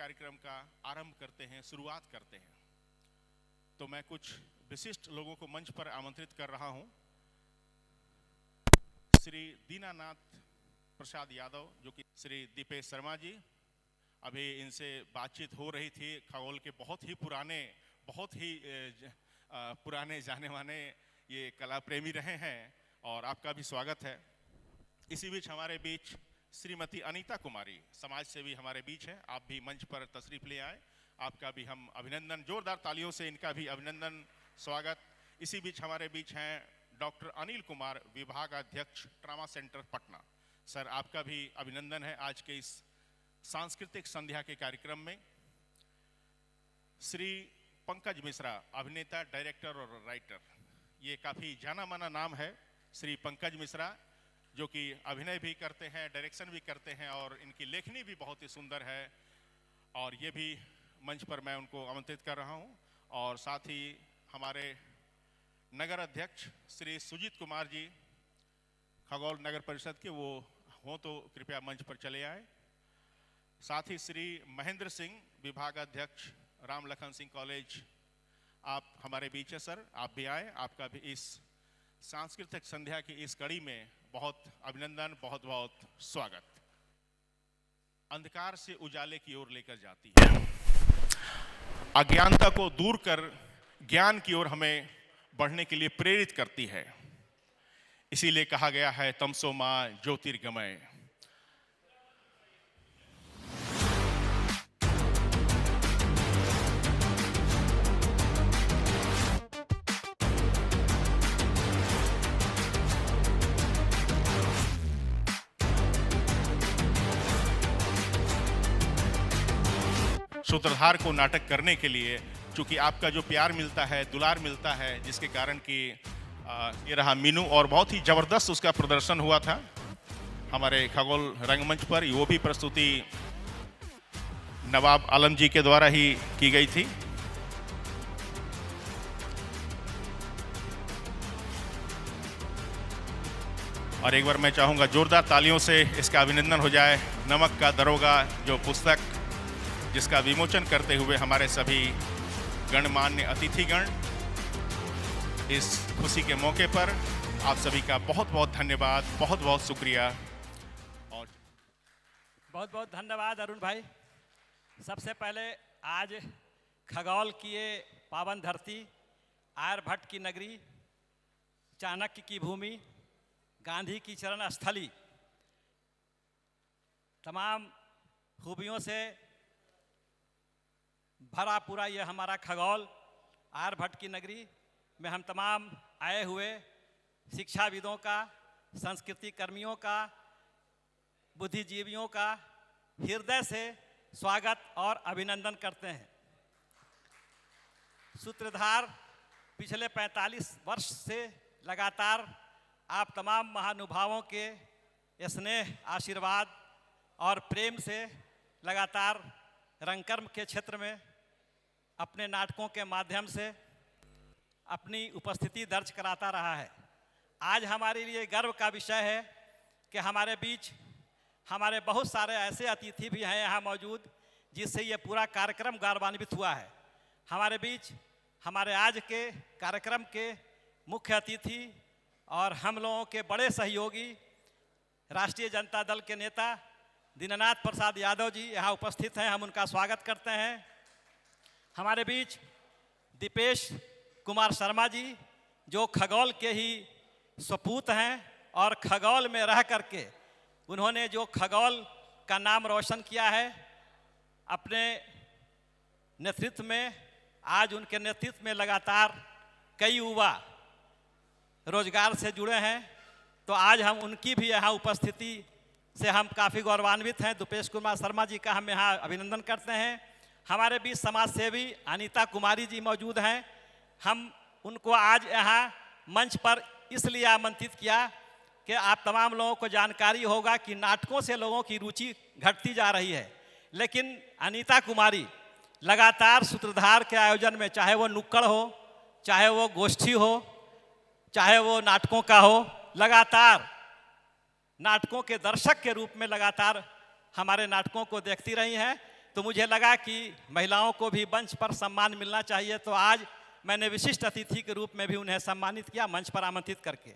कार्यक्रम का आरंभ करते हैं, शुरुआत करते हैं, तो मैं कुछ विशिष्ट लोगों को मंच पर आमंत्रित कर रहा हूं। श्री दीनानाथ प्रसाद यादव, जो कि श्री दीपेश शर्मा जी, अभी इनसे बातचीत हो रही थी। खगोल के बहुत ही पुराने जाने माने ये कला प्रेमी रहे हैं और आपका भी स्वागत है। इसी बीच हमारे बीच श्रीमती अनीता कुमारी, समाज सेवी हमारे बीच है। आप भी मंच पर तशरीफ ले आए, आपका भी हम अभिनंदन, जोरदार तालियों से इनका भी अभिनंदन, स्वागत। इसी बीच हमारे बीच हैं डॉक्टर अनिल कुमार, विभागाध्यक्ष ट्रामा सेंटर पटना। सर, आपका भी अभिनंदन है आज के इस सांस्कृतिक संध्या के कार्यक्रम में। श्री पंकज मिश्रा, अभिनेता, डायरेक्टर और राइटर, ये काफ़ी जाना माना नाम है। श्री पंकज मिश्रा जो कि अभिनय भी करते हैं, डायरेक्शन भी करते हैं और इनकी लेखनी भी बहुत ही सुंदर है, और ये भी मंच पर मैं उनको आमंत्रित कर रहा हूं। और साथ ही हमारे नगर अध्यक्ष श्री सुजीत कुमार जी, खगौल नगर परिषद के, वो हों तो कृपया मंच पर चले आए। साथ ही श्री महेंद्र सिंह, विभागाध्यक्ष राम लखन सिंह कॉलेज, आप हमारे बीच है सर, आप भी आए। आपका भी इस सांस्कृतिक संध्या की इस कड़ी में बहुत अभिनंदन, बहुत बहुत स्वागत। अंधकार से उजाले की ओर लेकर जाती है, अज्ञानता को दूर कर ज्ञान की ओर हमें बढ़ने के लिए प्रेरित करती है। इसीलिए कहा गया है तमसो मां ज्योतिर्गमय। सूत्रधार को नाटक करने के लिए, चूंकि आपका जो प्यार मिलता है, दुलार मिलता है, जिसके कारण कि ये रहा मीनू, और बहुत ही जबरदस्त उसका प्रदर्शन हुआ था हमारे खगोल रंगमंच पर। वो भी प्रस्तुति नवाब आलम जी के द्वारा ही की गई थी। और एक बार मैं चाहूंगा जोरदार तालियों से इसका अभिनंदन हो जाए। नमक का दरोगा, जो पुस्तक जिसका विमोचन करते हुए हमारे सभी गणमान्य अतिथिगण, इस खुशी के मौके पर आप सभी का बहुत बहुत धन्यवाद, बहुत बहुत शुक्रिया। और बहुत बहुत धन्यवाद अरुण भाई। सबसे पहले आज खगौल की ये पावन धरती, आर्यभट्ट की नगरी, चाणक्य की भूमि, गांधी की चरण स्थली, तमाम खूबियों से भरा पूरा ये हमारा खगौल, आर्यभट्ट की नगरी में हम तमाम आए हुए शिक्षाविदों का, संस्कृति कर्मियों का, बुद्धिजीवियों का हृदय से स्वागत और अभिनंदन करते हैं। सूत्रधार पिछले 45 वर्ष से लगातार आप तमाम महानुभावों के स्नेह, आशीर्वाद और प्रेम से लगातार रंगकर्म के क्षेत्र में अपने नाटकों के माध्यम से अपनी उपस्थिति दर्ज कराता रहा है। आज हमारे लिए गर्व का विषय है कि हमारे बीच हमारे बहुत सारे ऐसे अतिथि भी हैं यहाँ मौजूद, जिससे ये पूरा कार्यक्रम गौरवान्वित हुआ है। हमारे बीच हमारे आज के कार्यक्रम के मुख्य अतिथि और हम लोगों के बड़े सहयोगी राष्ट्रीय जनता दल के नेता दीनानाथ प्रसाद यादव जी यहाँ उपस्थित हैं, हम उनका स्वागत करते हैं। हमारे बीच दीपेश कुमार शर्मा जी, जो खगौल के ही सपूत हैं और खगौल में रह करके उन्होंने जो खगौल का नाम रोशन किया है अपने नेतृत्व में। आज उनके नेतृत्व में लगातार कई युवा रोजगार से जुड़े हैं, तो आज हम उनकी भी यहाँ उपस्थिति से हम काफ़ी गौरवान्वित हैं। दीपेश कुमार शर्मा जी का हम यहाँ अभिनंदन करते हैं। हमारे बीच समाज सेवी अनीता कुमारी जी मौजूद हैं। हम उनको आज यहाँ मंच पर इसलिए आमंत्रित किया कि आप तमाम लोगों को जानकारी होगा कि नाटकों से लोगों की रुचि घटती जा रही है, लेकिन अनीता कुमारी लगातार सूत्रधार के आयोजन में, चाहे वो नुक्कड़ हो, चाहे वो गोष्ठी हो, चाहे वो नाटकों का हो, लगातार नाटकों के दर्शक के रूप में लगातार हमारे नाटकों को देखती रही हैं। तो मुझे लगा कि महिलाओं को भी मंच पर सम्मान मिलना चाहिए, तो आज मैंने विशिष्ट अतिथि के रूप में भी उन्हें सम्मानित किया, मंच पर आमंत्रित करके।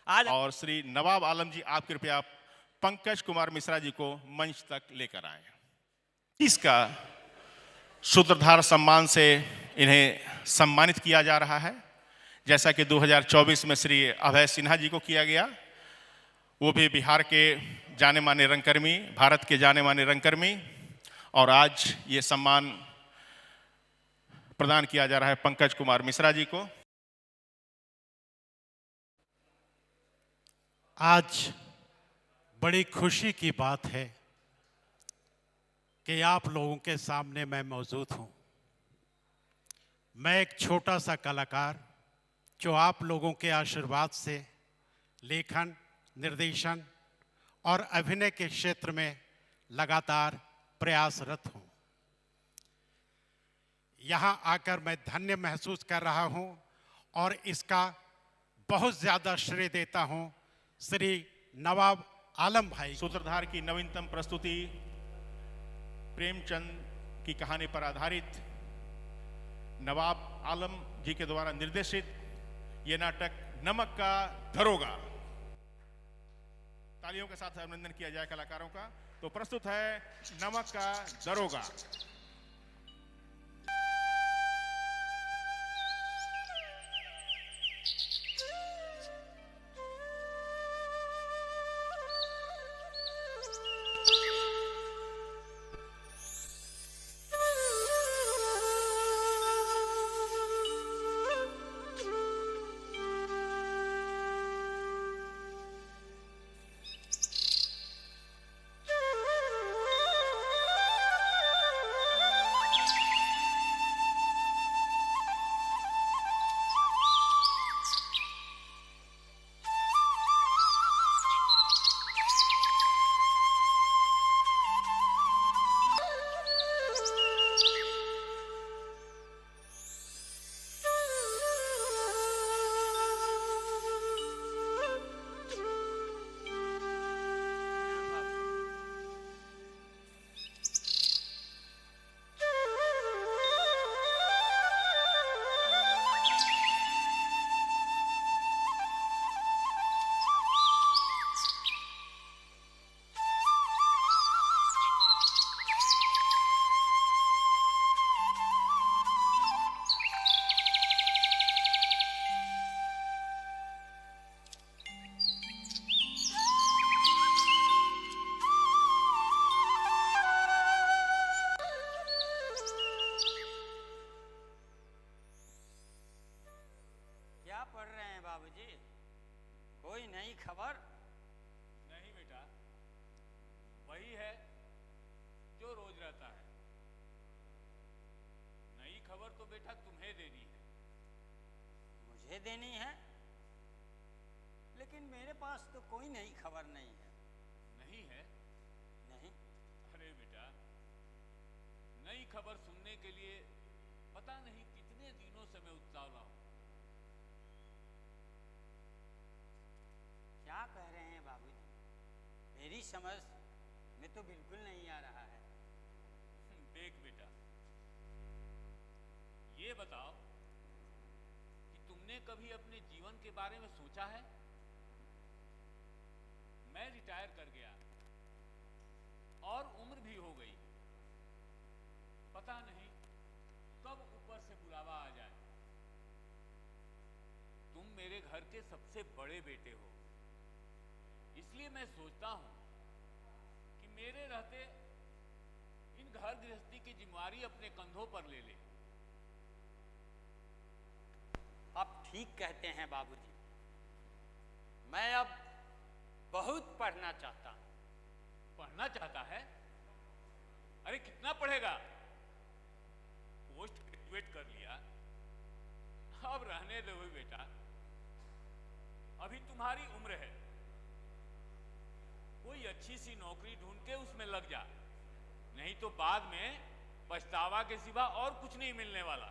आज और श्री नवाब आलम जी, आप कृपया पंकज कुमार मिश्रा जी को मंच तक लेकर आए। इसका सूत्रधार सम्मान से इन्हें सम्मानित किया जा रहा है, जैसा कि 2024 में श्री अभय सिन्हा जी को किया गया। वो भी बिहार के जाने माने रंगकर्मी, भारत के जाने माने रंगकर्मी, और आज ये सम्मान प्रदान किया जा रहा है पंकज कुमार मिश्रा जी को। आज बड़ी खुशी की बात है कि आप लोगों के सामने मैं मौजूद हूं। मैं एक छोटा सा कलाकार जो आप लोगों के आशीर्वाद से लेखन, निर्देशन और अभिनय के क्षेत्र में लगातार प्रयासरत हूं। यहां आकर मैं धन्य महसूस कर रहा हूं और इसका बहुत ज़्यादा श्रेय देता हूं श्री नवाब आलम भाई। सूत्रधार की नवीनतम प्रस्तुति प्रेमचंद की कहानी पर आधारित नवाब आलम जी के द्वारा निर्देशित ये नाटक नमक का दरोगा। तालियों के साथ अभिनंदन किया जाए कलाकारों का। तो प्रस्तुत है नमक का दरोगा। कोई नई खबर? नहीं बेटा, वही है जो रोज रहता है। नई खबर तो बेटा तुम्हें देनी है। मुझे देनी है? लेकिन मेरे पास तो कोई नई खबर नहीं है। नहीं है? नहीं। अरे बेटा, नई खबर सुनने के लिए पता नहीं कितने दिनों से मैं उत्साह हूं। क्या कह रहे हैं बाबूजी? मेरी समझ में तो बिल्कुल नहीं आ रहा है। देख बेटा, ये बताओ कि तुमने कभी अपने जीवन के बारे में सोचा है? मैं रिटायर कर गया और उम्र भी हो गई। पता नहीं कब ऊपर से बुलावा आ जाए। तुम मेरे घर के सबसे बड़े बेटे हो, इसलिए मैं सोचता हूं कि मेरे रहते इन घर गृहस्थी की जिम्मेवारी अपने कंधों पर ले ले। आप ठीक कहते हैं बाबूजी। मैं अब बहुत पढ़ना चाहता हूं। पढ़ना चाहता है? अरे कितना पढ़ेगा? पोस्ट ग्रेजुएट कर लिया, अब रहने दो बेटा। अभी तुम्हारी उम्र है, कोई अच्छी सी नौकरी ढूंढ के उसमें लग जा, नहीं तो बाद में पछतावा के सिवा और कुछ नहीं मिलने वाला।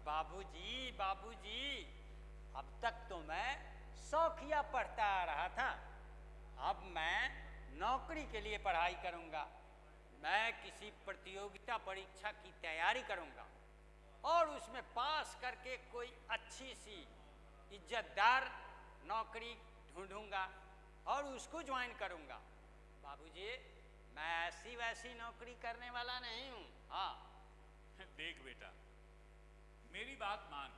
बाबूजी, बाबूजी, अब तक तो मैं शौकिया पढ़ता आ रहा था। अब मैं नौकरी के लिए पढ़ाई करूंगा। मैं किसी प्रतियोगिता परीक्षा की तैयारी करूंगा और उसमें पास करके कोई अच्छी सी इज्जतदार नौकरी ढूंढूंगा और उसको ज्वाइन करूंगा। बाबूजी, मैं ऐसी वैसी नौकरी करने वाला नहीं हूं। हाँ, देख बेटा, मेरी बात मान,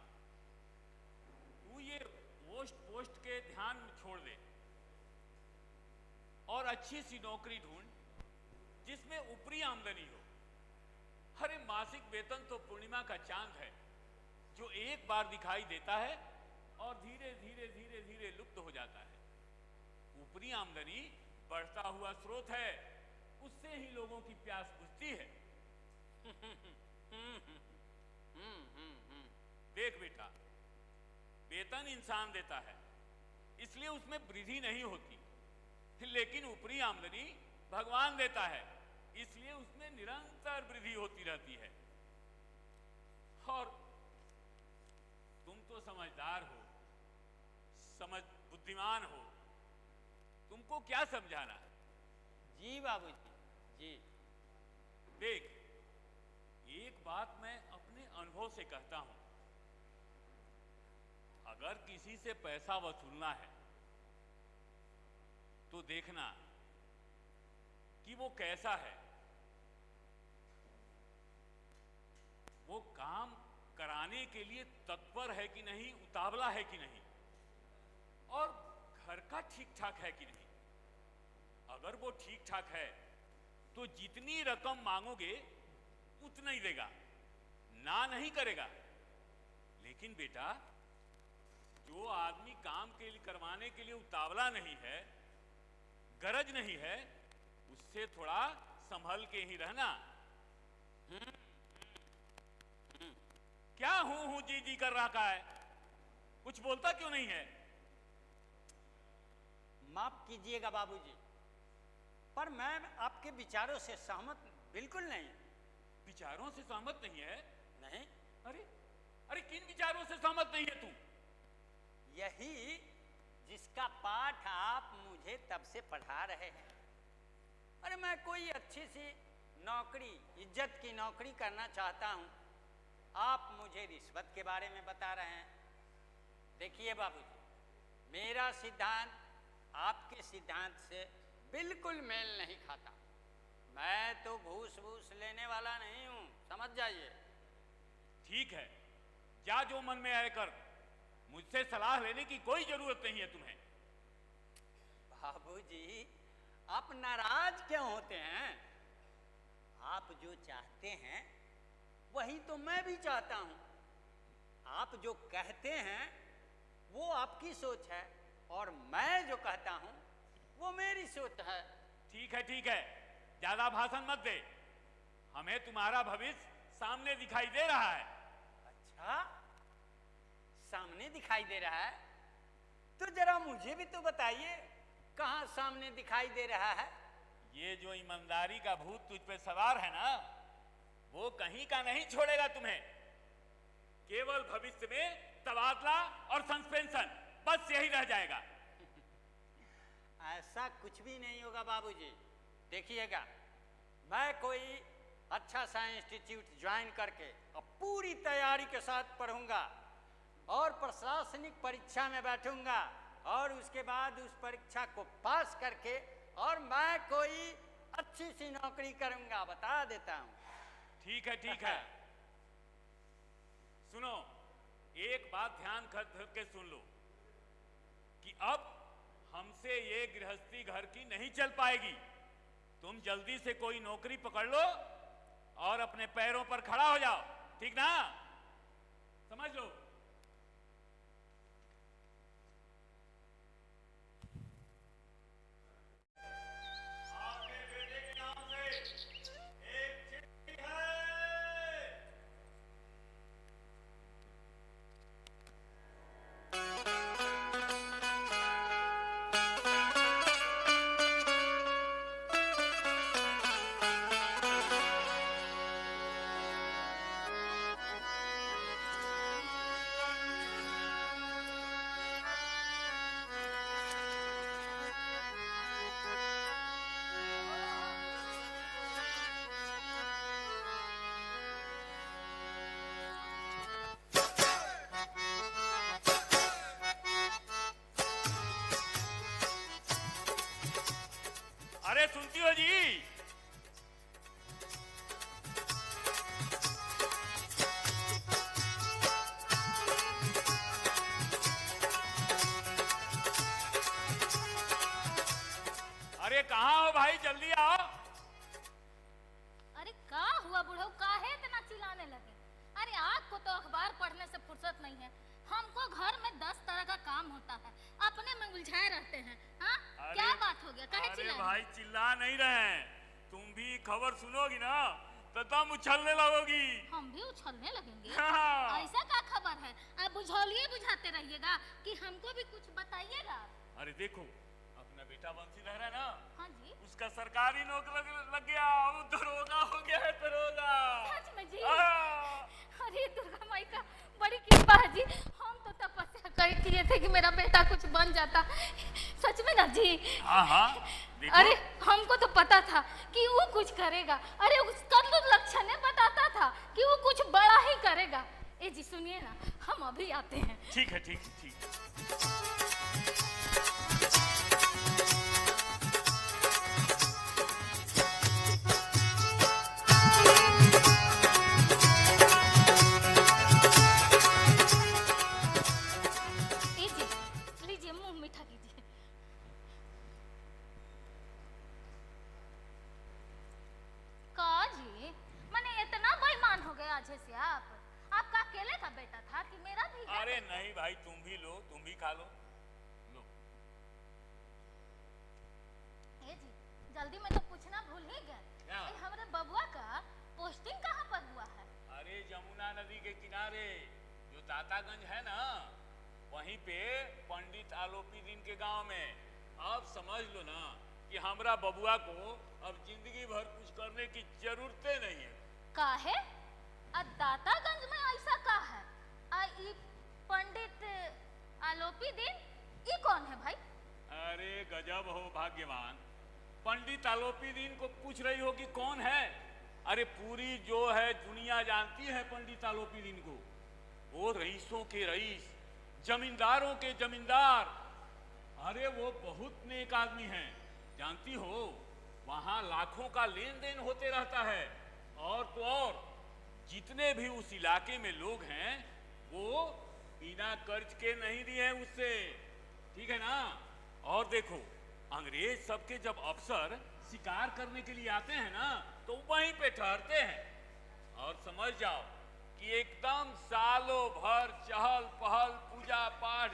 तू ये पोस्ट के ध्यान में छोड़ दे और अच्छी सी नौकरी ढूंढ जिसमें ऊपरी आमदनी हो। अरे मासिक वेतन तो पूर्णिमा का चांद है जो एक बार दिखाई देता है और धीरे धीरे धीरे धीरे लुप्त हो जाता है। ऊपरी आमदनी बढ़ता हुआ स्रोत है, उससे ही लोगों की प्यास बुझती है। देख बेटा, वेतन इंसान देता है इसलिए उसमें वृद्धि नहीं होती, लेकिन ऊपरी आमदनी भगवान देता है इसलिए उसमें निरंतर वृद्धि होती रहती है। और तुम तो समझदार हो, बुद्धिमान हो, तुमको क्या समझाना है? जी बाबूजी, जी। देख, एक बात मैं अपने अनुभव से कहता हूं, अगर किसी से पैसा वसूलना है तो देखना कि वो कैसा है, वो काम कराने के लिए तत्पर है कि नहीं, उतावला है कि नहीं, और घर का ठीक ठाक है कि नहीं। अगर वो ठीक ठाक है तो जितनी रकम मांगोगे उतना ही देगा, ना नहीं करेगा। लेकिन बेटा, जो आदमी काम के लिए करवाने के लिए उतावला नहीं है, गरज नहीं है, उससे थोड़ा संभल के ही रहना। क्या हूं जी जी कर रहा है, कुछ बोलता क्यों नहीं है? माफ कीजिएगा बाबूजी, पर मैं आपके विचारों से सहमत बिल्कुल नहीं। विचारों से सहमत नहीं है? नहीं। अरे अरे, किन विचारों से सहमत नहीं है तू? यही जिसका पाठ आप मुझे तब से पढ़ा रहे हैं। अरे मैं कोई अच्छी सी नौकरी, इज्जत की नौकरी करना चाहता हूं, आप मुझे रिश्वत के बारे में बता रहे हैं। देखिए बाबूजी, मेरा सिद्धांत आपके सिद्धांत से बिल्कुल मेल नहीं खाता। मैं तो घूस वूस लेने वाला नहीं हूं, समझ जाइए। ठीक है, जा जो मन में आए कर, मुझसे सलाह लेने की कोई जरूरत नहीं है तुम्हें। बाबूजी, आप नाराज क्यों होते हैं? आप जो चाहते हैं वही तो मैं भी चाहता हूं। आप जो कहते हैं वो आपकी सोच है और मैं जो कहता हूं वो मेरी सोच है। ठीक है ठीक है, ज्यादा भाषण मत दे, हमें तुम्हारा भविष्य सामने दिखाई दे रहा है। अच्छा, सामने दिखाई दे रहा है? तो जरा मुझे भी तो बताइए, कहां सामने दिखाई दे रहा है? ये जो ईमानदारी का भूत तुझ पे सवार है ना, वो कहीं का नहीं छोड़ेगा तुम्हें। केवल भविष्य में तबादला और सस्पेंशन, बस यही रह जाएगा। ऐसा कुछ भी नहीं होगा बाबूजी। देखिएगा, मैं कोई अच्छा सा इंस्टीट्यूट ज्वाइन करके और पूरी तैयारी के साथ पढ़ूंगा और प्रशासनिक परीक्षा में बैठूंगा और उसके बाद उस परीक्षा को पास करके और मैं कोई अच्छी सी नौकरी करूंगा, बता देता हूं। ठीक है ठीक है। सुनो, एक बात ध्यान करके सुन लो कि अब हमसे ये गृहस्थी घर की नहीं चल पाएगी। तुम जल्दी से कोई नौकरी पकड़ लो और अपने पैरों पर खड़ा हो जाओ, ठीक ना? समझ लो। लो जी। अरे कहाँ हो भाई, जल्दी आओ। अरे का हुआ बुढ़ऊ, काहे इतना चिल्लाने लगे? अरे आपको तो अखबार पढ़ने से फुर्सत नहीं है, हमको घर में 10 तरह का काम होता है, अपने में उलझाए रहते हैं। हाँ, क्या बात हो गया, काहे अरे चिल्ला रहे? भाई चिल्ला नहीं रहे हैं, तुम भी खबर सुनोगी ना तो तुम उछलने लगोगी। हम भी उछलने लगेंगे? हाँ। ऐसा क्या खबर है? आप बुझौलिए बुझाते रहिएगा कि हमको भी कुछ बताइएगा। अरे देखो, अपना बेटा बंसीधर है ना, हाँ जी। उसका सरकारी नौकरी लग गया, वो दरोगा हो गया है, दरोगा। सच में जी? हाँ। अरे दुर्गा माई का बड़ी कृपा है जी, हम तो तपस्या किए थे कि मेरा बेटा कुछ बन जाता। सच में ना जी? हाँ हाँ देखो। अरे हमको तो पता था कि वो कुछ करेगा, अरे उसका तो लक्षण है बताता था कि वो कुछ बड़ा ही करेगा। ए जी सुनिए ना, हम अभी आते हैं। ठीक है, ठीक है, ठीक है। लीजिए लीजिए, मुंह मीठा कीजिए। का जी, मैंने इतना बेईमान हो गए आज से आप? आपका अकेले का बेटा था कि मेरा भी है? अरे नहीं भाई, तुम भी लो, तुम भी खा लो। लो। ए जी, जल्दी में तो पूछना भूल ही गए, क्या? हमारे बबुआ का पोस्टिंग कहाँ पर हुआ है? अरे यमुना नदी के किनारे जो दातागंज है ना, वहीं पे पंडित आलोपी दीन के गांव में। आप समझ लो ना कि हमरा बबुआ को अब जिंदगी भर कुछ करने की जरूरतें नहीं है। काहे? दातागंज में ऐसा का है? ई पंडित आलोपी दीन, ई कौन है भाई? अरे गजब हो भाग्यवान, पंडित आलोपी दीन को पूछ रही हो कि कौन है? अरे पूरी जो है दुनिया जानती है पंडित आलोपी दीन को। वो रईसों के रईस, जमींदारों के जमींदार। अरे वो बहुत नेक आदमी हैं, जानती हो, वहां लाखों का लेन देन होते रहता है। और तो और जितने भी उस इलाके में लोग हैं वो बिना कर्ज के नहीं दिए हैं उससे, ठीक है ना। और देखो, अंग्रेज सबके जब अफसर शिकार करने के लिए आते हैं ना तो वहीं पे ठहरते हैं। और समझ जाओ कि एकदम सालों भर चहल पहल पूजा पाठ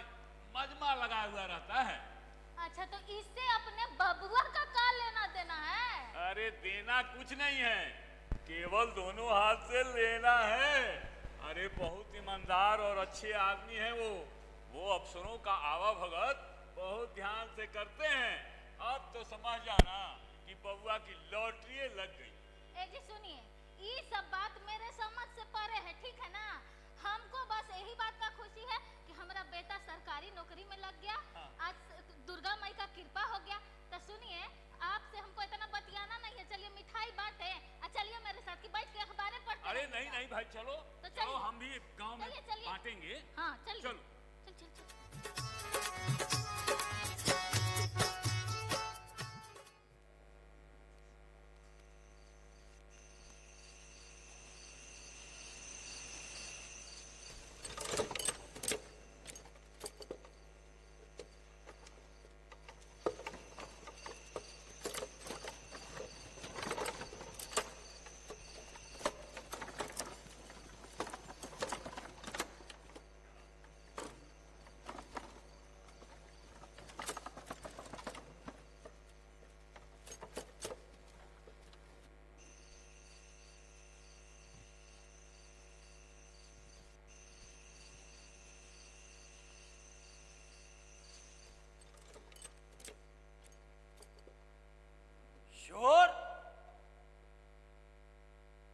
मजमा लगा हुआ रहता है। अच्छा, तो इससे अपने बबुआ का क्या लेना देना है? अरे देना कुछ नहीं है, केवल दोनों हाथ से लेना है। अरे बहुत ईमानदार और अच्छे आदमी हैं वो अफसरों का आवा भगत बहुत ध्यान से करते हैं। अब तो समझ जाना कि बबुआ की लॉटरी लग गई। ए जी सुनिए, ये सब बात मेरे समझ से परे है, ठीक है ना। हमको बस यही बात का खुशी है कि हमारा बेटा सरकारी नौकरी में लग गया। हाँ। आज दुर्गा माई का कृपा हो गया। तो सुनिए, आपसे हमको इतना बतियाना नहीं है, चलिए मिठाई बांटे, चलिए मेरे साथ की बैठ के अखबारें पढ़ते अरे रहिएगा। नहीं नहीं भाई, चलो तो चलो, चलिए। हम भी गांव में चलिए। बांटेंगे। हाँ चलिए। चलो। चल चल चल। शोर,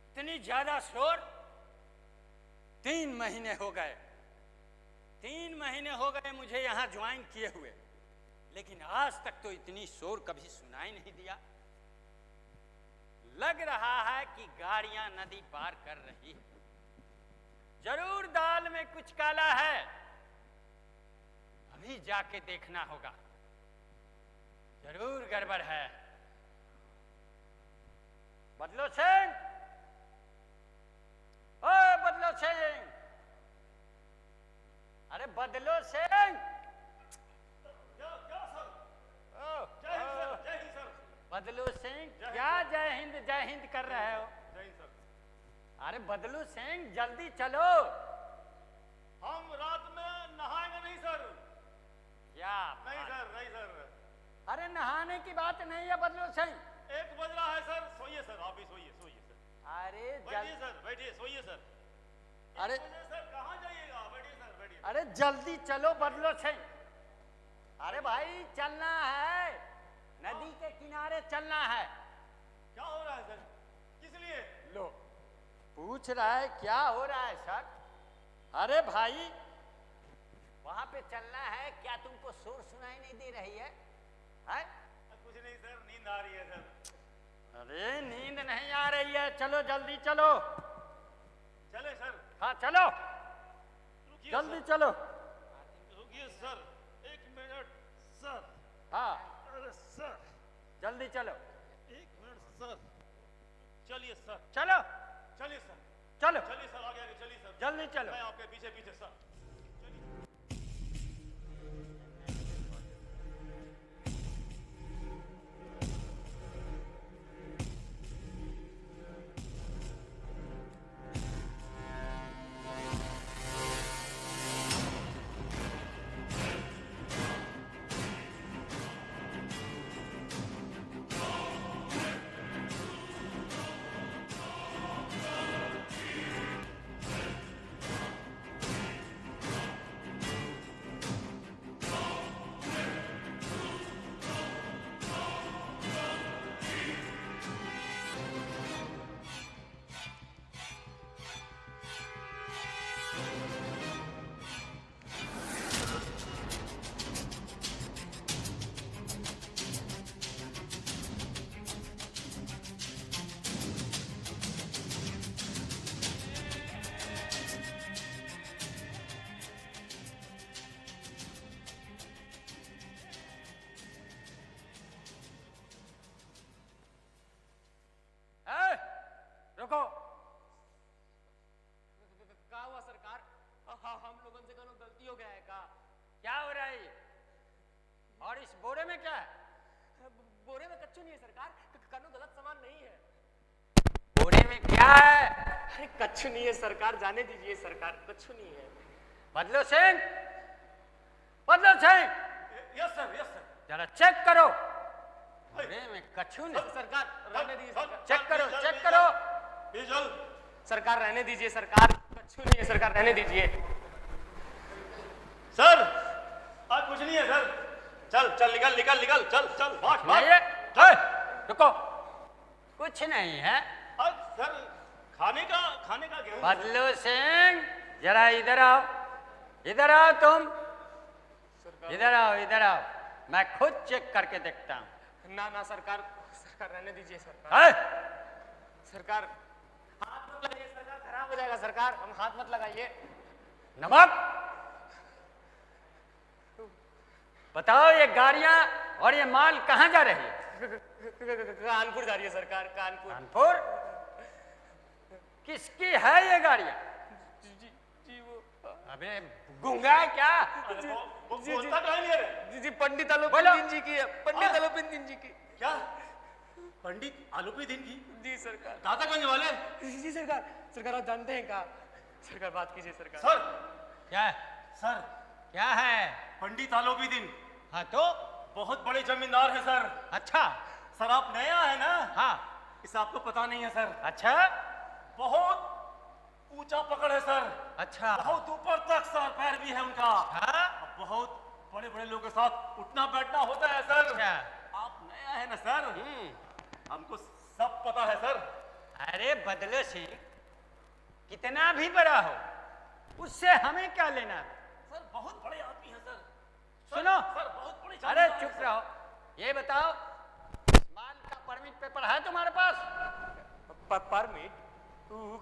इतनी ज्यादा शोर। 3 महीने हो गए, 3 महीने हो गए मुझे यहां ज्वाइन किए हुए, लेकिन आज तक तो इतनी शोर कभी सुनाई नहीं दिया। लग रहा है कि गाड़ियां नदी पार कर रही है। जरूर दाल में कुछ काला है, अभी जाके देखना होगा। जरूर गड़बड़ है। बदलो सिंह, ओ बदलो सिंह, अरे बदलो सिंह। बदलू सिंह क्या जय हिंद कर रहे हो? अरे बदलू सिंह जल्दी चलो। हम रात में नहाएंगे नहीं सर। क्या? नहीं सर। अरे नहाने की बात नहीं है बदलू सिंह। 1 बज रहा है सर। सोइए सर, आप भी सोइए सर। अरे बैठिए सर, बैठिए, सोइए सर। अरे सर कहाँ जाइएगा? बैठिए सर, बैठिए। अरे जल्दी चलो बदलो सिंह। अरे भाई चलना है, नदी के किनारे चलना है। क्या हो रहा है सर? किस लिए? लो पूछ रहा है क्या हो रहा है सर? अरे भाई वहां पे चलना है। क्या तुमको शोर सुनाई नहीं दे रही है? कुछ नहीं सर, नींद आ रही है सर। अरे नींद नहीं आ रही है, चलो जल्दी चलो। चले सर? हाँ चलो, रुकिए जल्दी सर। चलो। रुकिए सर, 1 मिनट सर। हाँ अरे सर, जल्दी चलो। 1 मिनट सर। चलिए सर। चलो चलिए सर। चलो चलिए सर, आगे आगे चलिए सर। जल्दी चलो। मैं आपके पीछे पीछे सर। रुको। क्या हुआ सरकार? हाँ, हम लोगों से कोनो गलती हो गया है का? क्या हो रहा है ये? और इस बोरे में क्या है? बोरे में कच्चू नहीं है सरकार, कोनो गलत सामान नहीं है। बोरे में क्या है? अरे कच्चू नहीं है सरकार, जाने दीजिए सरकार, कच्चू नहीं है। बदलो सिंह, बदलो Singh, yes sir, yes sir. जरा चेक करो। बोरे में कछू नहीं। सरकार रहने दीजिए सरकार। चेक करो, चेक करो। ये जल। सरकार रहने दीजिए सरकार, कच्चू नहीं है सरकार, रहने दीजिए। सर आज कुछ नहीं है सर। चल चल, निकल निकल निकल, चल चल, भाग भाग। नहीं है? रुको, कुछ नहीं है। आज सर खाने का गेहूं। बदलू सिंह जरा इधर आओ, इधर आओ तुम, इधर आओ, इधर आओ। मैं खुद चेक करके देखता हूँ। ना ना सरकार, सरकार रहने दीजिए सरकार। सरकार हाथ मत लगाइए सरकार, खराब हो जाएगा सरकार, हम हाथ मत लगाइए। नमक बताओ, ये गाड़ियां और ये माल कहाँ जा रही है? कानपुर जा रही है सरकार, कानपुर। कानपुर? किसकी है ये गाड़ियां? जी वो अबे गूंगा है क्या? बोलता तो नहीं है। जी पंडित बोलो। आलोपीन जी की है, पंडित आलोपीन जी की। क्या? पंडित आलोपी दिन की? जी सरकार। दातागंज वाले? जी सरकार, सरकार आप जानते हैं का? सरकार बात कीजिए सरकार। सर क्या है? सर, क्या है? पंडित आलोपी दिन हाँ तो बहुत बड़े जमींदार है सर। अच्छा। सर आप नया है ना? हाँ। इसे आपको पता नहीं है सर। अच्छा बहुत ऊंचा पकड़ है सर। अच्छा। बहुत ऊपर तक सर पैर भी है उनका। हाँ? बहुत बड़े बड़े लोगों के साथ उठना बैठना होता है सर। अच्छा। आप नया है ना सर? हमको सब पता है सर। अरे बदलो सिंह, कितना भी बड़ा हो उससे हमें क्या लेना? सर बहुत बड़े आदमी हैं सर। सुनो। सर बहुत बड़े अरे जमींदार चुप हैं, सर। रहो। ये बताओ, माल का परमिट पेपर है तुम्हारे पास? परमिट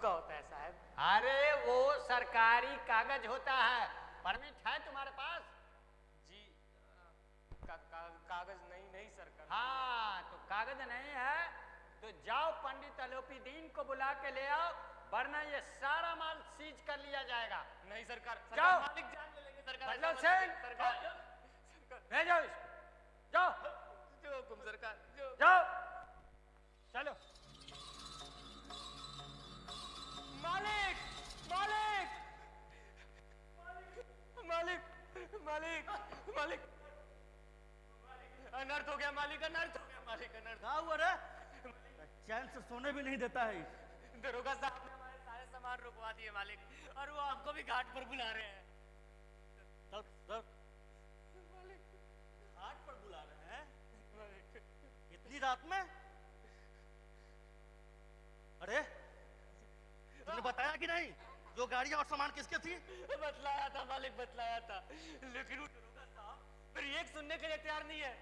का होता है साहब? अरे वो सरकारी कागज होता है, परमिट है तुम्हारे पास? जी कागज नहीं सरकार। हाँ तो कागज नहीं है तो जाओ पंडित अलोपी दीन को बुला के ले आओ, वरना ये सारा माल सीज कर लिया जाएगा। नहीं सरकार, जाओ। मालिक जान ले लेंगे सरकार। बदलो ऐसा मत सिंह, करिए, सरकार। भेजो इसको, जाओ जो हुकुम सरकार, जो। जाओ, चलो। मालिक, मालिक, मालिक, मालिक, मालिक, अनर्थ हो गया मालिक, अनर्थ हो गया मालिक, अनर्थ। क्या हुआ रे? चैन से सोने भी नहीं देता है। दरोगा साहब ने हमारे सारे सामान रुकवा दिए मालिक, और वो आपको भी घाट पर बुला रहे हैं। चल चल, घाट पर बुला रहे हैं इतनी रात में? अरे तुमने बताया कि नहीं जो गाड़ियां और सामान किसके थी? बतलाया था मालिक, बतलाया था, लेकिन वो दरोगा साहब मेरी एक सुनने के लिए तैयार नहीं है।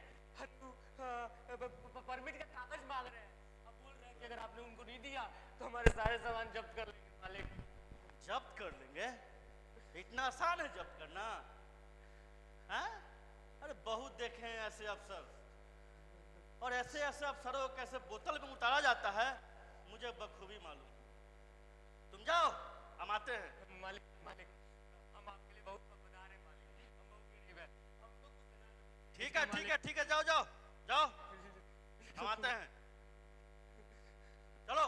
परमिट का कागज मांग रहे हैं, अब बोल रहे हैं कि अगर आपने उनको नहीं दिया तो हमारे सारे सामान जब्त कर लेंगे मालिक। जब्त कर लेंगे? इतना आसान है जब्त करना? हाँ? अरे बहुत देखे हैं ऐसे अफसर, और ऐसे ऐसे अफसरों को कैसे बोतल में उतारा जाता है मुझे बखूबी मालूम। तुम जाओ, हम आते हैं। मालिक, मालिक, हम आपके लिए बहुत वफादार हैं मालिक, हम बहुत गरीब हैं, हमको कुछ देना नहीं। ठीक है ठीक है ठीक है, जाओ जाओ जाओ, हम आते हैं, चलो।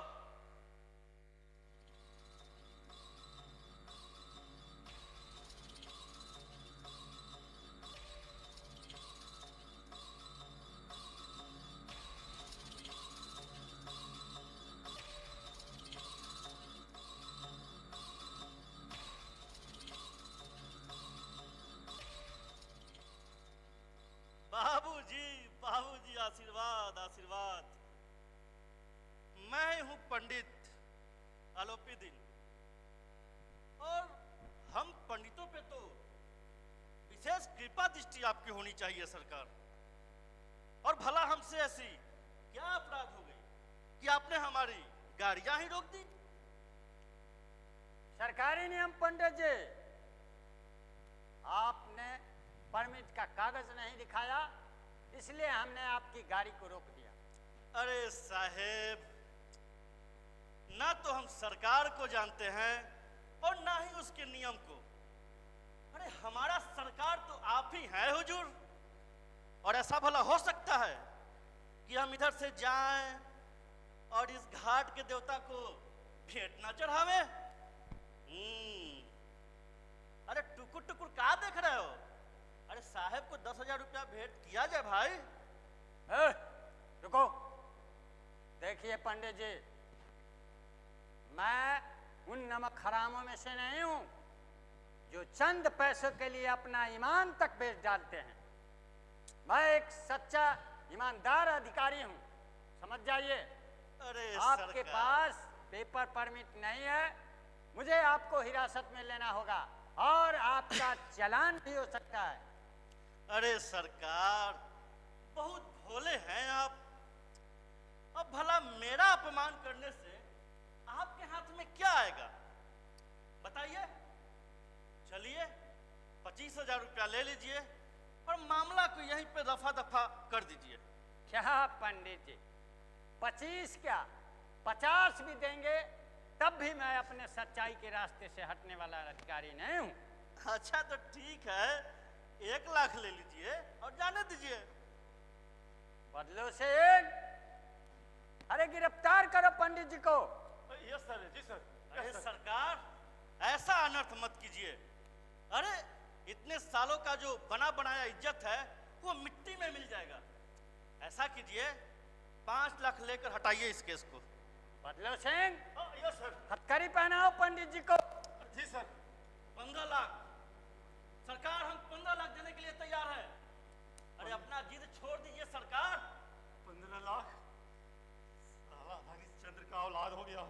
बाबूजी, बाबूजी, आशीर्वाद आशीर्वाद। मैं हूं पंडित अलोपी दीन, और हम पंडितों पे तो विशेष कृपा दृष्टि आपकी होनी चाहिए सरकार। और भला हमसे ऐसी क्या अपराध हो गई कि आपने हमारी गाड़ियां ही रोक दी? सरकारी नियम पंडित जी, आपने परमिट का कागज नहीं दिखाया, इसलिए हमने आपकी गाड़ी को रोक दिया। अरे साहेब, ना तो हम सरकार को जानते हैं और ना ही उसके नियम को। अरे हमारा सरकार तो आप ही हैं हुजूर, और ऐसा भला हो सकता है कि हम इधर से जाएं और इस घाट के देवता को भेंट ना चढ़ावें? अरे टुकुर टुकुर क्या देख रहे हो? अरे साहब को 10,000 रुपया भेंट किया जाए भाई। रुको, देखिए पंडित जी, मैं उन नमक हरामों में से नहीं हूं जो चंद पैसों के लिए अपना ईमान तक बेच डालते हैं। मैं एक सच्चा ईमानदार अधिकारी हूं, समझ जाइए। अरे आपके पास पेपर परमिट नहीं है, मुझे आपको हिरासत में लेना होगा और आपका चालान भी हो सकता है। अरे सरकार, बहुत भोले हैं आप। अब भला मेरा अपमान करने से आपके हाथ में क्या आएगा बताइए? चलिए 25,000 रुपया ले लीजिए और मामला को यहीं पे रफा दफा कर दीजिए। क्या पंडित जी, 25 क्या 50 भी देंगे तब भी मैं अपने सच्चाई के रास्ते से हटने वाला अधिकारी नहीं हूं। अच्छा तो ठीक है, 1 लाख ले लीजिए और जाने दीजिए। बदलो से अरे गिरफ्तार करो पंडित जी को। यस सर, जी सर। अरे सरकार, ऐसा अनर्थ मत कीजिए। अरे इतने सालों का जो बना बनाया इज्जत है वो मिट्टी में मिल जाएगा। ऐसा कीजिए, 5 लाख लेकर हटाइए इस केस को। बदलो सिंह, यस सर। हथकड़ी पहनाओ पंडित जी को। जी सर। 15 लाख सरकार, हम 15 लाख देने के लिए तैयार हैं। अरे अपना जिद छोड़ दीजिए सरकार। 15 लाख? साला हरिश्चंद्र का औलाद हो गया,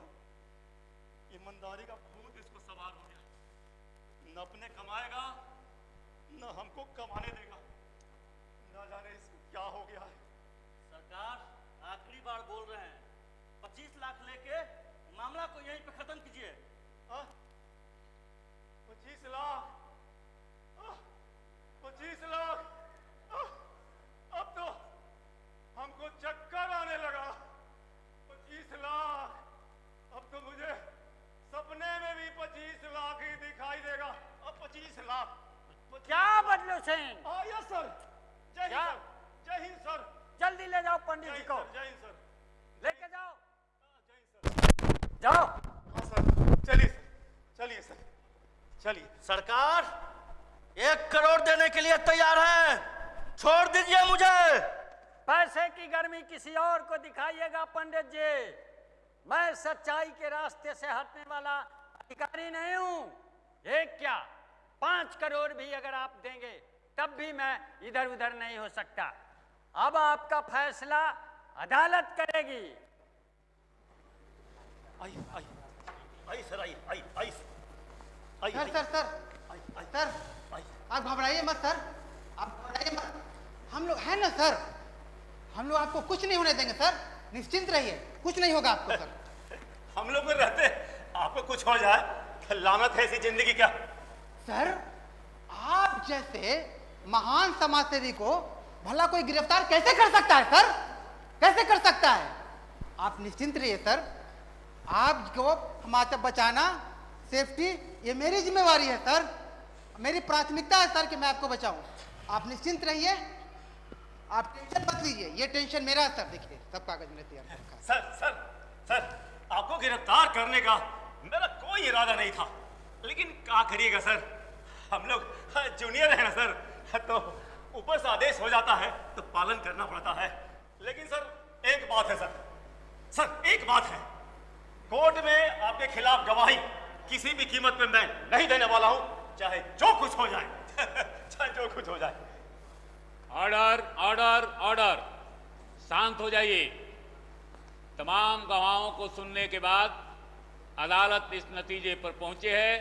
ईमानदारी का भूत इसको सवार हो गया। न अपने कमाएगा न हमको कमाने देगा, न जाने इसको क्या हो गया है। सरकार आखिरी बार बोल रहे हैं, 25 लाख लेके मामला को यहीं पे खत्म कीजिए। 25 लाख? 25 लाख? अब तो हमको चक्कर आने लगा। सिंह। Yes sir. जय हिंद सर। जय हिंद सर। जल्दी ले जाओ पंडित जी को। जय हिंद सर। लेके जाओ। जय हिंद सर। जाओ। हाँ सर। चलिए सर, चलिए सर, चलिए। सरकार 1 करोड़ देने के लिए तैयार है, छोड़ दीजिए मुझे। पैसे की गर्मी किसी और को दिखाइएगा पंडित जी, मैं सच्चाई के रास्ते से हटने वाला अधिकारी नहीं हूं। एक क्या 5 करोड़ भी अगर आप देंगे तब भी मैं इधर उधर नहीं हो सकता। अब आपका फैसला अदालत करेगी। आई सर, आई सर सर आप घबराइए मत सर, आप घबराइए मत, हम लोग हैं ना सर, हम लोग आपको कुछ नहीं होने देंगे सर, निश्चिंत रहिए, कुछ नहीं होगा आपको सर। हम लोग में रहते आपको कुछ हो जाए, लानत है ऐसी जिंदगी क्या। सर आप जैसे महान समाजसेवी को भला कोई गिरफ्तार कैसे कर सकता है सर, कैसे कर सकता है। आप निश्चिंत रहिए सर, आपको हमारा बचाना, सेफ्टी ये मेरी जिम्मेवारी है सर, मेरी प्राथमिकता है सर कि मैं आपको बचाऊं। आप निश्चिंत रहिए, आप टेंशन मत लीजिए, ये टेंशन मेरा है सर। देखिए सब कागज मैंने तैयार रखा है। सर आपको गिरफ्तार करने का मेरा कोई इरादा नहीं था, लेकिन क्या करिएगा सर, हम लोग जूनियर हैं ना सर, तो ऊपर से आदेश हो जाता है तो पालन करना पड़ता है। लेकिन सर एक बात है सर एक बात है, कोर्ट में आपके खिलाफ गवाही किसी भी कीमत पे मैं नहीं देने वाला हूं, चाहे जो कुछ हो जाए चाहे जो कुछ हो जाए। ऑर्डर ऑर्डर ऑर्डर, शांत हो जाइए। तमाम गवाहों को सुनने के बाद अदालत इस नतीजे पर पहुंचे है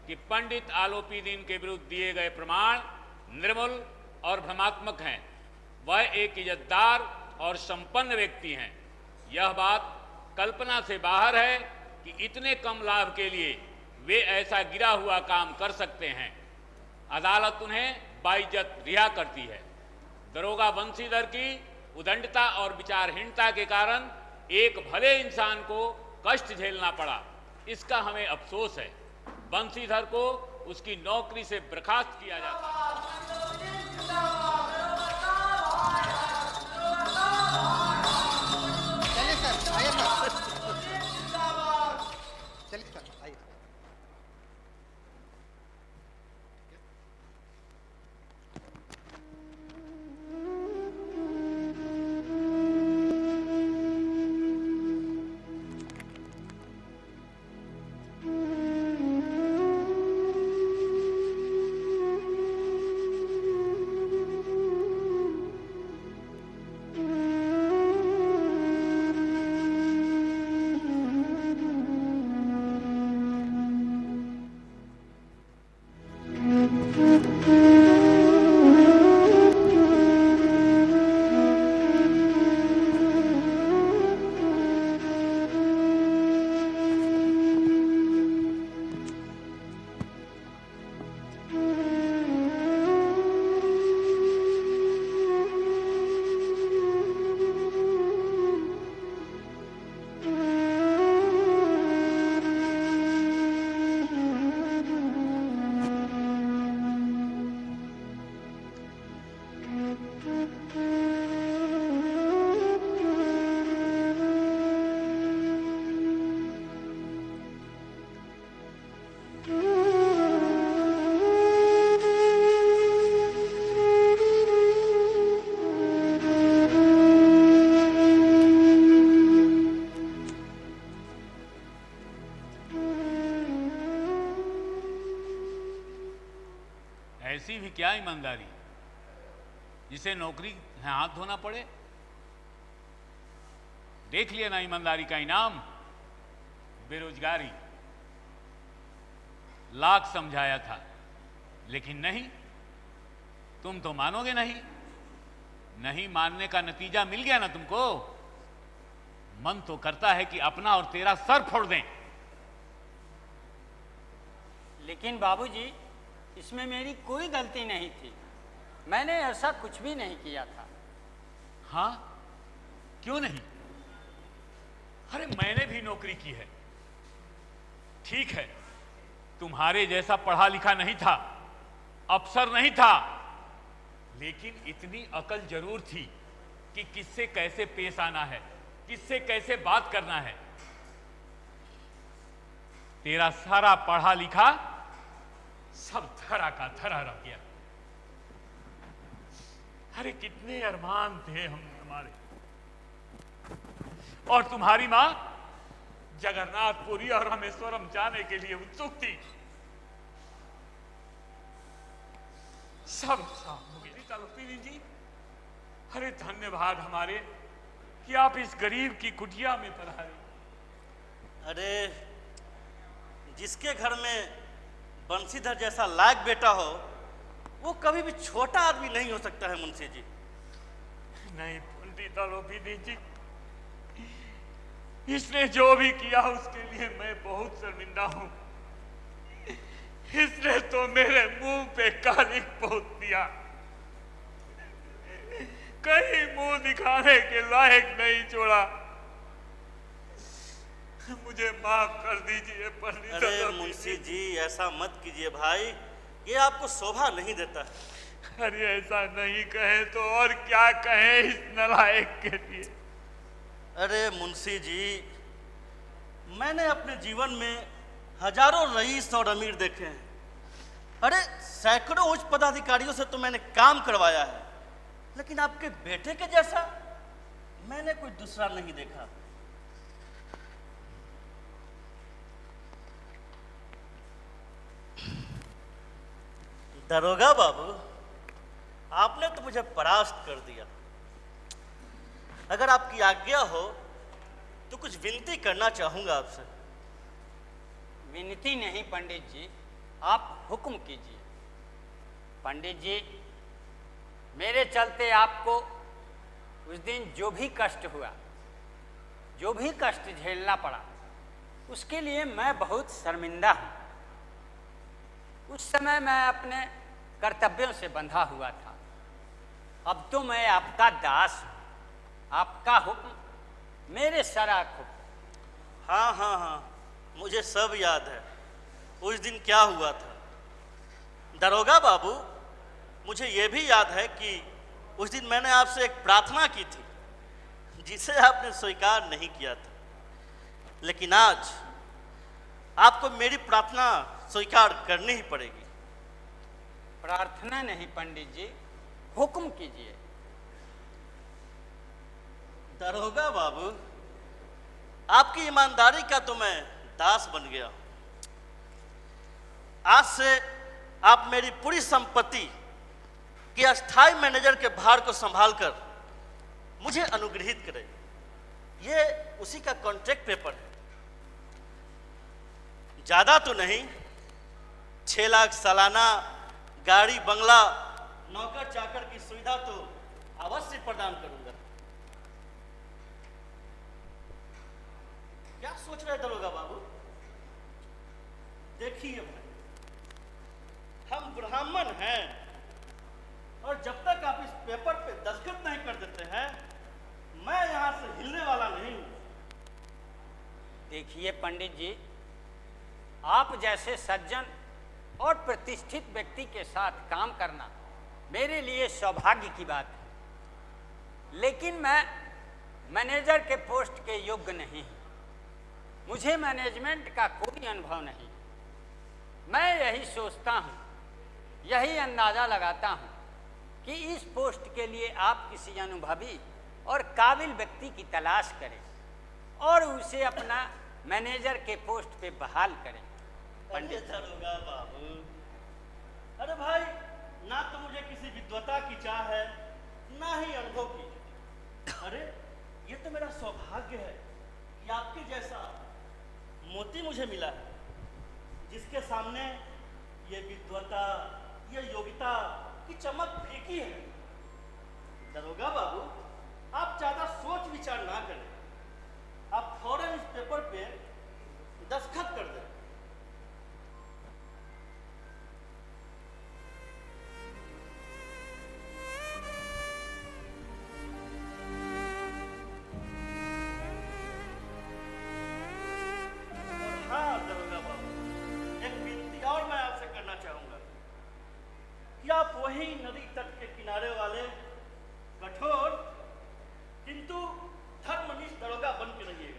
कि पंडित आलोपी दीन के विरुद्ध दिए गए प्रमाण निर्मूल और भ्रमात्मक हैं। वह एक इज्जतदार और संपन्न व्यक्ति हैं। यह बात कल्पना से बाहर है कि इतने कम लाभ के लिए वे ऐसा गिरा हुआ काम कर सकते हैं। अदालत उन्हें बाइज्जत रिहा करती है। दरोगा बंसीधर की उदंडता और विचारहीनता के कारण एक भले इंसान को कष्ट झेलना पड़ा, इसका हमें अफसोस है। बंसीधर को उसकी नौकरी से बर्खास्त किया जाता है। चलिए सर, आइए सर, चलिए सर, आइए। ऐसी भी क्या ईमानदारी जिसे नौकरी में हाथ धोना पड़े। देख लिया ना ईमानदारी का इनाम, बेरोजगारी। लाख समझाया था लेकिन नहीं, तुम तो मानोगे नहीं। नहीं मानने का नतीजा मिल गया ना तुमको। मन तो करता है कि अपना और तेरा सर फोड़ दें। लेकिन बाबूजी इसमें मेरी कोई गलती नहीं थी, मैंने ऐसा कुछ भी नहीं किया था। हाँ, क्यों नहीं? अरे मैंने भी नौकरी की है। ठीक है, तुम्हारे जैसा पढ़ा लिखा नहीं था, अफसर नहीं था, लेकिन इतनी अकल जरूर थी कि किससे कैसे पेश आना है, किससे कैसे बात करना है। तेरा सारा पढ़ा लिखा सब धरा का धरा रह गया। अरे कितने अरमान थे हमारे, और तुम्हारी मां जगन्नाथपुरी और रामेश्वरम जाने के लिए उत्सुक थी। सब हो गया। चलो पीली जी, अरे धन्यवाद हमारे कि आप इस गरीब की कुटिया में पधारे। अरे जिसके घर में बंसीधर जैसा लायक बेटा हो, वो कभी भी छोटा आदमी नहीं हो सकता है मुंशी जी। नहीं पंडित अलोपीदी जी, इसने जो भी किया उसके लिए मैं बहुत शर्मिंदा हूं। इसने तो मेरे मुंह पे कालिक पोत दिया, कहीं मुंह दिखाने के लायक नहीं छोड़ा। मुझे माफ कर दीजिए पंडित। अरे मुंशी जी ऐसा मत कीजिए भाई, ये आपको शोभा नहीं देता। अरे ऐसा नहीं कहे तो और क्या कहें इस नालायक के लिए। अरे मुंशी जी, मैंने अपने जीवन में हजारों रईस और अमीर देखे हैं। अरे सैकड़ों उच्च पदाधिकारियों से तो मैंने काम करवाया है, लेकिन आपके बेटे के जैसा मैंने कोई दूसरा नहीं देखा। दरोगा बाबू, आपने तो मुझे परास्त कर दिया। अगर आपकी आज्ञा हो तो कुछ विनती करना चाहूंगा आपसे। विनती नहीं पंडित जी, आप हुक्म कीजिए। पंडित जी, मेरे चलते आपको उस दिन जो भी कष्ट हुआ, जो भी कष्ट झेलना पड़ा, उसके लिए मैं बहुत शर्मिंदा हूँ। उस समय मैं अपने कर्तव्यों से बंधा हुआ था। अब तो मैं आपका दास हूँ, आपका हुक्म मेरे सर आँखों। हाँ हाँ हाँ, मुझे सब याद है उस दिन क्या हुआ था। दरोगा बाबू, मुझे ये भी याद है कि उस दिन मैंने आपसे एक प्रार्थना की थी, जिसे आपने स्वीकार नहीं किया था। लेकिन आज आपको मेरी प्रार्थना स्वीकार करनी ही पड़ेगी। प्रार्थना नहीं पंडित जी, हुक्म कीजिए। दरोगा बाबू, आपकी ईमानदारी का तो मैं दास बन गया। आज से आप मेरी पूरी संपत्ति के अस्थायी मैनेजर के भार को संभालकर मुझे अनुग्रहित करें। ये उसी का कॉन्ट्रैक्ट पेपर है। ज्यादा तो नहीं, 6 लाख सालाना, गाड़ी बंगला, नौकर चाकर की सुविधा तो अवश्य प्रदान करूंगा। क्या सोच रहे दरोगा बाबू? देखिए भाई, हम ब्राह्मण हैं, और जब तक आप इस पेपर पे दस्तखत नहीं कर देते हैं, मैं यहां से हिलने वाला नहीं हूं। देखिए पंडित जी, आप जैसे सज्जन और प्रतिष्ठित व्यक्ति के साथ काम करना मेरे लिए सौभाग्य की बात है, लेकिन मैं मैनेजर के पोस्ट के योग्य नहीं हूं। मुझे मैनेजमेंट का कोई अनुभव नहीं। मैं यही सोचता हूं, यही अंदाजा लगाता हूं कि इस पोस्ट के लिए आप किसी अनुभवी और काबिल व्यक्ति की तलाश करें और उसे अपना मैनेजर के पोस्ट पे बहाल करें। पंडित दरोगा बाबू, अरे भाई, ना तो मुझे किसी विद्वता की चाह है, ना ही अनुभव की। अरे ये तो मेरा सौभाग्य है कि आपके जैसा मोती मुझे मिला है, जिसके सामने ये विद्वता, ये योग्यता की चमक फीकी है। दरोगा बाबू, आप ज्यादा सोच विचार ना करें, आप फौरन इस पेपर पे दस्तखत कर दें। हाँ दरोगा बाबू, एक विनती और मैं आपसे करना चाहूंगा कि या आप वही नदी तट के किनारे वाले कठोर किंतु धर्मनिष्ठ दरोगा बन के रहिएगा।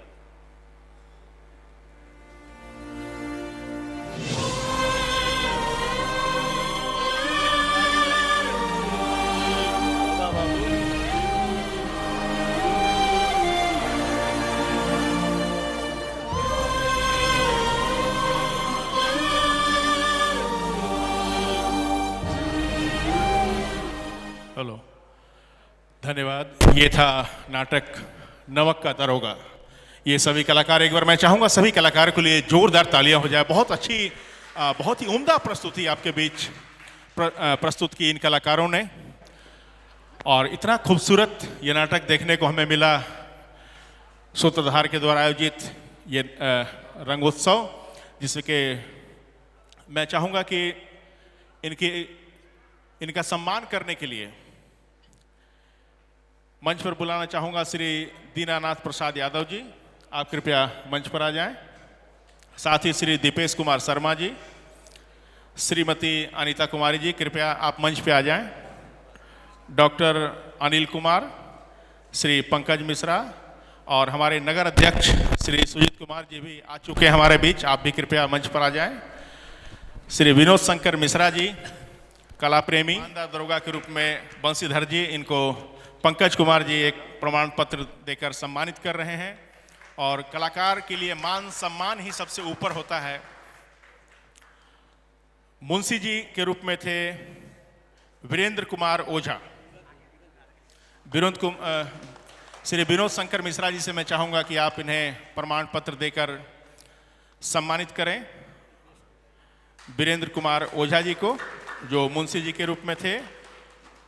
हेलो, धन्यवाद। ये था नाटक नमक का दरोगा। ये सभी कलाकार, एक बार मैं चाहूंगा सभी कलाकारों के लिए जोरदार तालियां हो जाए। बहुत अच्छी, बहुत ही उम्दा प्रस्तुति आपके बीच प्रस्तुत की इन कलाकारों ने, और इतना खूबसूरत ये नाटक देखने को हमें मिला सूत्रधार के द्वारा आयोजित ये रंगोत्सव, जिससे कि मैं चाहूंगा कि इनका सम्मान करने के लिए मंच पर बुलाना चाहूंगा श्री दीनानाथ प्रसाद यादव जी। आप कृपया मंच पर आ जाएं। साथ ही श्री दीपेश कुमार शर्मा जी, श्रीमती अनीता कुमारी जी, कृपया आप मंच पे आ जाएं। डॉक्टर अनिल कुमार, श्री पंकज मिश्रा और हमारे नगर अध्यक्ष श्री सुजीत कुमार जी भी आ चुके हैं हमारे बीच। आप भी कृपया मंच पर आ जाएं। श्री विनोद शंकर मिश्रा जी, कला प्रेमी, दरोगा के रूप में बंशीधर जी, इनको पंकज कुमार जी एक प्रमाण पत्र देकर सम्मानित कर रहे हैं। और कलाकार के लिए मान सम्मान ही सबसे ऊपर होता है। मुंशी जी के रूप में थे वीरेंद्र कुमार ओझा। श्री विनोद शंकर मिश्रा जी से मैं चाहूंगा कि आप इन्हें प्रमाण पत्र देकर सम्मानित करें। वीरेंद्र कुमार ओझा जी को, जो मुंशी जी के रूप में थे,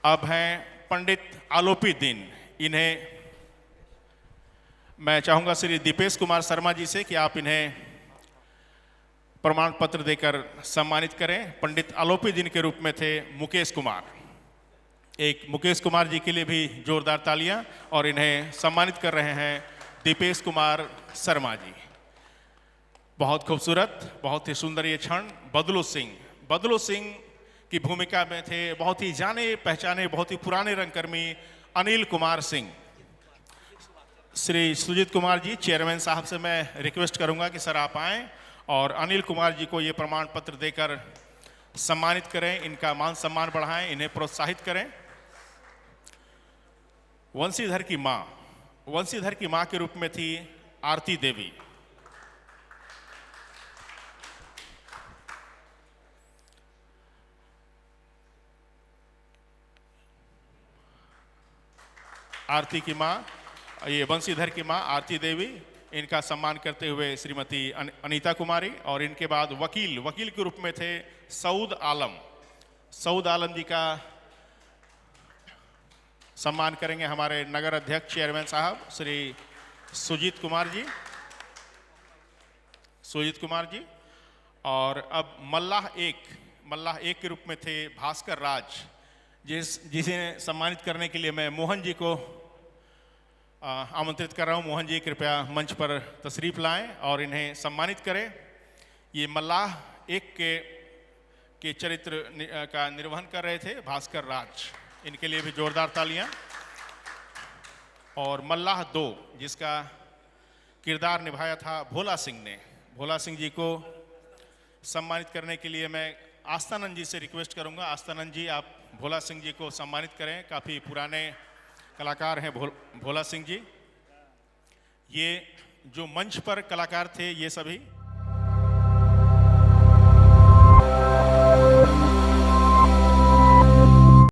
अब हैं पंडित आलोपी दीन। इन्हें मैं चाहूंगा श्री दीपेश कुमार शर्मा जी से कि आप इन्हें प्रमाण पत्र देकर सम्मानित करें। पंडित आलोपी दीन के रूप में थे मुकेश कुमार। एक मुकेश कुमार जी के लिए भी जोरदार तालियां। और इन्हें सम्मानित कर रहे हैं दीपेश कुमार शर्मा जी। बहुत खूबसूरत, बहुत ही सुंदर ये क्षण। बदलू सिंह की भूमिका में थे बहुत ही जाने पहचाने, बहुत ही पुराने रंगकर्मी अनिल कुमार सिंह। श्री सुजीत कुमार जी, चेयरमैन साहब से मैं रिक्वेस्ट करूंगा कि सर आप आएं और अनिल कुमार जी को ये प्रमाण पत्र देकर सम्मानित करें, इनका मान सम्मान बढ़ाएं, इन्हें प्रोत्साहित करें। वंशीधर की मां के रूप में थी आरती देवी। आरती की मां, ये वंशीधर की मां आरती देवी, इनका सम्मान करते हुए श्रीमती अनीता कुमारी। और इनके बाद वकील के रूप में थे सऊद आलम जी का सम्मान करेंगे हमारे नगर अध्यक्ष चेयरमैन साहब श्री सुजीत कुमार जी। और अब मल्लाह एक के रूप में थे भास्कर राज, जिसे सम्मानित करने के लिए मैं मोहन जी को आमंत्रित कर रहा हूं। मोहन जी कृपया मंच पर तशरीफ लाएं और इन्हें सम्मानित करें। ये मल्लाह एक के चरित्र का निर्वहन कर रहे थे भास्कर राज, इनके लिए भी जोरदार तालियां। और मल्लाह 2 जिसका किरदार निभाया था भोला सिंह जी को सम्मानित करने के लिए मैं आस्थानंद जी से रिक्वेस्ट करूंगा। आस्थानंद जी, आप भोला सिंह जी को सम्मानित करें। काफ़ी पुराने कलाकार हैं भोला सिंह जी। ये जो मंच पर कलाकार थे ये सभी